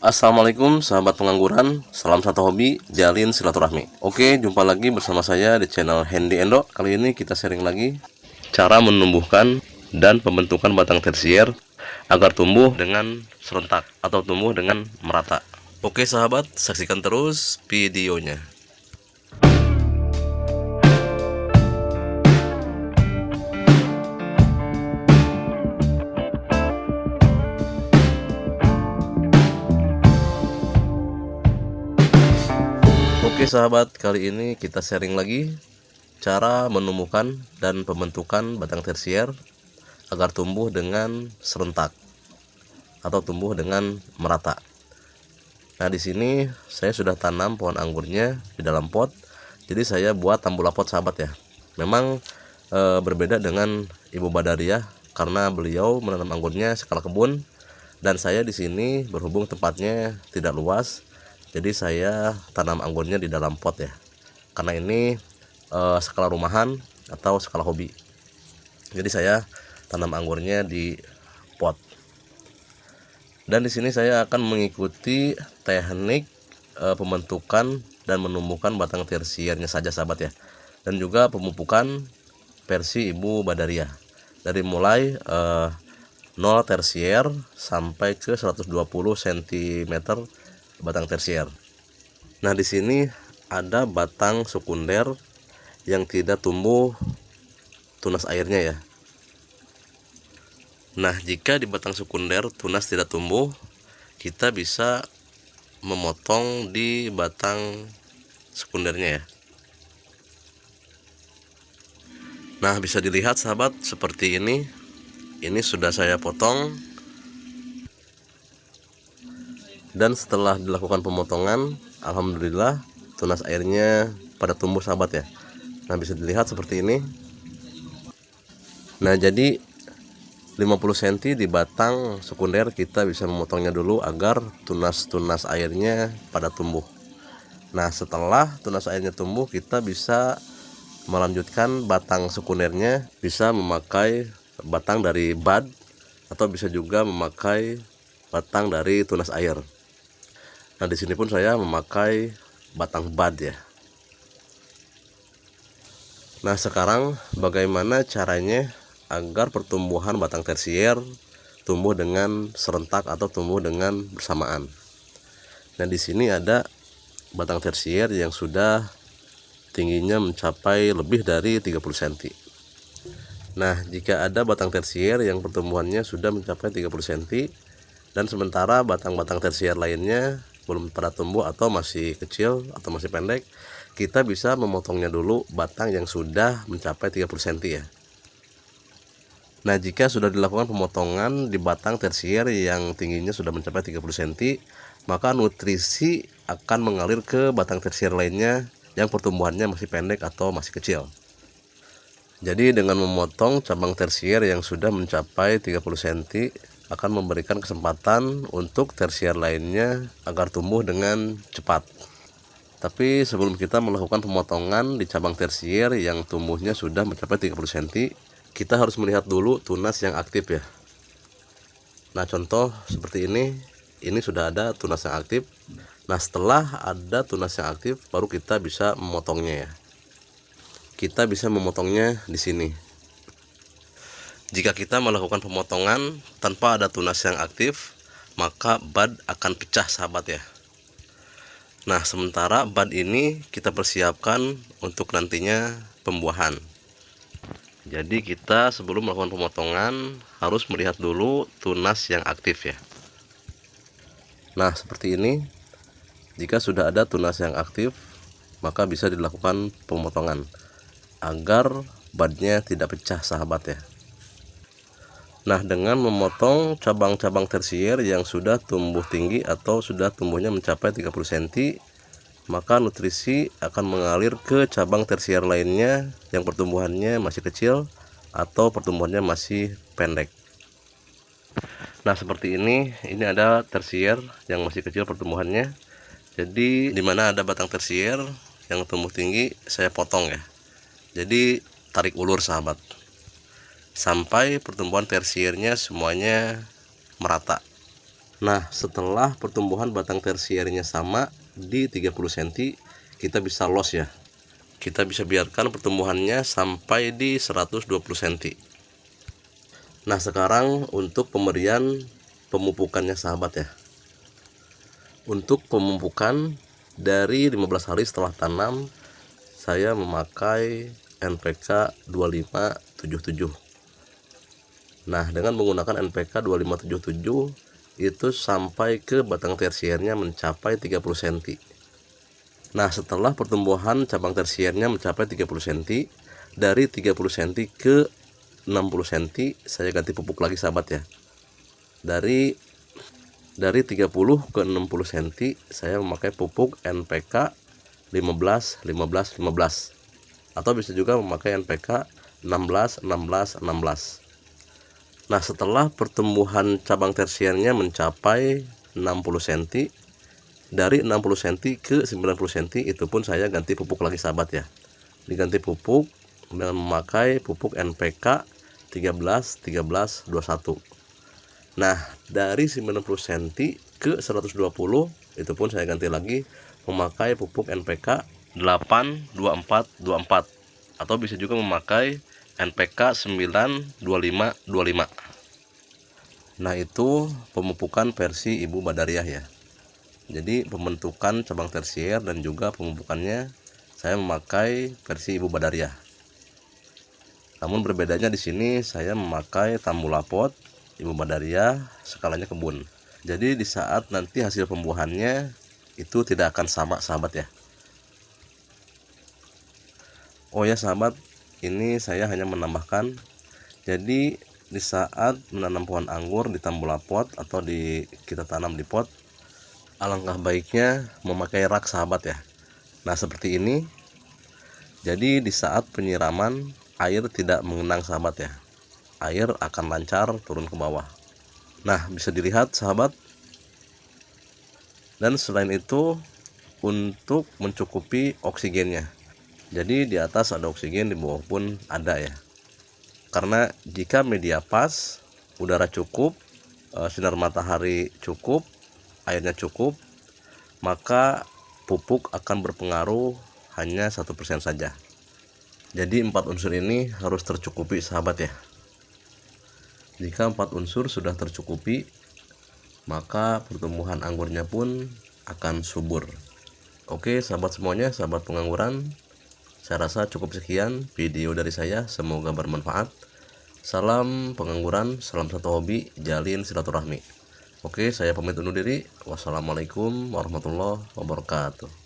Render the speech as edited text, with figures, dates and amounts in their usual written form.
Assalamualaikum sahabat pengangguran, salam satu hobi, jalin silaturahmi. Oke, jumpa lagi bersama saya di channel Handy Endo. Kali ini kita sharing lagi cara menumbuhkan dan pembentukan batang tersier agar tumbuh dengan serentak atau tumbuh dengan merata. Oke sahabat, saksikan terus videonya. Oke sahabat, kali ini kita sharing lagi cara menumbuhkan dan pembentukan batang tersier agar tumbuh dengan serentak atau tumbuh dengan merata. Nah, di sini saya sudah tanam pohon anggurnya di dalam pot. Jadi saya buat tambula pot sahabat ya. Memang berbeda dengan Ibu Badariah karena beliau menanam anggurnya skala kebun dan saya di sini berhubung tempatnya tidak luas. Jadi saya tanam anggurnya di dalam pot ya. Karena ini skala rumahan atau skala hobi. Jadi saya tanam anggurnya di pot. Dan di sini saya akan mengikuti teknik pembentukan dan menumbuhkan batang tersiernya saja sahabat ya. Dan juga pemupukan versi Ibu Badariah. Dari mulai 0 tersier sampai ke 120 cm batang tersier. Nah, di sini ada batang sekunder yang tidak tumbuh tunas airnya ya. Nah, jika di batang sekunder tunas tidak tumbuh, kita bisa memotong di batang sekundernya ya. Nah, bisa dilihat sahabat seperti ini. Ini sudah saya potong. Dan setelah dilakukan pemotongan, alhamdulillah tunas airnya pada tumbuh sahabat ya. Nah, bisa dilihat seperti ini. Nah, jadi 50 cm di batang sekunder kita bisa memotongnya dulu agar tunas-tunas airnya pada tumbuh. Nah, setelah tunas airnya tumbuh, kita bisa melanjutkan batang sekundernya, bisa memakai batang dari bud atau bisa juga memakai batang dari tunas air. Nah, di sini pun saya memakai batang bud ya. Nah, sekarang bagaimana caranya agar pertumbuhan batang tersier tumbuh dengan serentak atau tumbuh dengan bersamaan. Nah, di sini ada batang tersier yang sudah tingginya mencapai lebih dari 30 cm. Nah, jika ada batang tersier yang pertumbuhannya sudah mencapai 30 cm dan sementara batang-batang tersier lainnya belum pada tumbuh atau masih kecil atau masih pendek, kita bisa memotongnya dulu batang yang sudah mencapai 30 cm ya. Nah, jika sudah dilakukan pemotongan di batang tersier yang tingginya sudah mencapai 30 cm, maka nutrisi akan mengalir ke batang tersier lainnya yang pertumbuhannya masih pendek atau masih kecil. Jadi dengan memotong cabang tersier yang sudah mencapai 30 cm akan memberikan kesempatan untuk tersier lainnya agar tumbuh dengan cepat. Tapi sebelum kita melakukan pemotongan di cabang tersier yang tumbuhnya sudah mencapai 30 cm, kita harus melihat dulu tunas yang aktif ya. Nah, contoh seperti ini sudah ada tunas yang aktif. Nah, setelah ada tunas yang aktif baru kita bisa memotongnya ya. Kita bisa memotongnya di sini. Jika kita melakukan pemotongan tanpa ada tunas yang aktif, maka bud akan pecah sahabat ya. Nah, sementara bud ini kita persiapkan untuk nantinya pembuahan. Jadi kita sebelum melakukan pemotongan harus melihat dulu tunas yang aktif ya. Nah, seperti ini. Jika sudah ada tunas yang aktif, maka bisa dilakukan pemotongan agar budnya tidak pecah sahabat ya. Nah, dengan memotong cabang-cabang tersier yang sudah tumbuh tinggi atau sudah tumbuhnya mencapai 30 cm, maka nutrisi akan mengalir ke cabang tersier lainnya yang pertumbuhannya masih kecil atau pertumbuhannya masih pendek. Nah, seperti ini ada tersier yang masih kecil pertumbuhannya. Jadi dimana ada batang tersier yang tumbuh tinggi, saya potong ya. Jadi tarik ulur sahabat sampai pertumbuhan tersiernya semuanya merata. Nah, setelah pertumbuhan batang tersiernya sama di 30 cm, kita bisa los ya. Kita bisa biarkan pertumbuhannya sampai di 120 cm. Nah, sekarang untuk pemberian pemupukannya sahabat ya. Untuk pemupukan dari 15 hari setelah tanam, saya memakai NPK 2577. Nah, dengan menggunakan NPK 2577 itu sampai ke batang tersiernya mencapai 30 cm. Nah, setelah pertumbuhan cabang tersiernya mencapai 30 cm, dari 30 cm ke 60 cm saya ganti pupuk lagi sahabat ya. Dari 30 ke 60 cm saya memakai pupuk NPK 15 15 15, atau bisa juga memakai NPK 16 16 16. Nah, setelah pertumbuhan cabang tersiernya mencapai 60 cm, dari 60 cm ke 90 cm itu pun saya ganti pupuk lagi sahabat ya. Diganti pupuk dengan memakai pupuk NPK 13 13 21. Nah, dari 90 cm ke 120 itu pun saya ganti lagi memakai pupuk NPK 8 24 24, atau bisa juga memakai NPK 9 25 25. Nah, itu pemupukan versi Ibu Badariah ya. Jadi pembentukan cabang tersier dan juga pemupukannya saya memakai versi Ibu Badariah. Namun berbedanya di sini saya memakai Tambulapot Ibu Badariah, skalanya kebun. Jadi di saat nanti hasil pembuahannya itu tidak akan sama sahabat ya. Oh ya sahabat, ini saya hanya menambahkan, jadi di saat menanam pohon anggur di Tambulapot atau kita tanam di pot, alangkah baiknya memakai rak sahabat ya. Nah, seperti ini. Jadi di saat penyiraman air tidak mengenang sahabat ya. Air akan lancar turun ke bawah. Nah, bisa dilihat sahabat. Dan selain itu untuk mencukupi oksigennya. Jadi di atas ada oksigen, di bawah pun ada ya. Karena jika media pas, udara cukup, sinar matahari cukup, airnya cukup, maka pupuk akan berpengaruh hanya 1% saja. Jadi 4 unsur ini harus tercukupi sahabat ya. Jika 4 unsur sudah tercukupi, maka pertumbuhan anggurnya pun akan subur. Oke sahabat semuanya, sahabat pengangguran, saya rasa cukup sekian video dari saya, semoga bermanfaat. Salam pengangguran, salam satu hobi, jalin silaturahmi. Oke, saya pamit undur diri. Wassalamualaikum warahmatullahi wabarakatuh.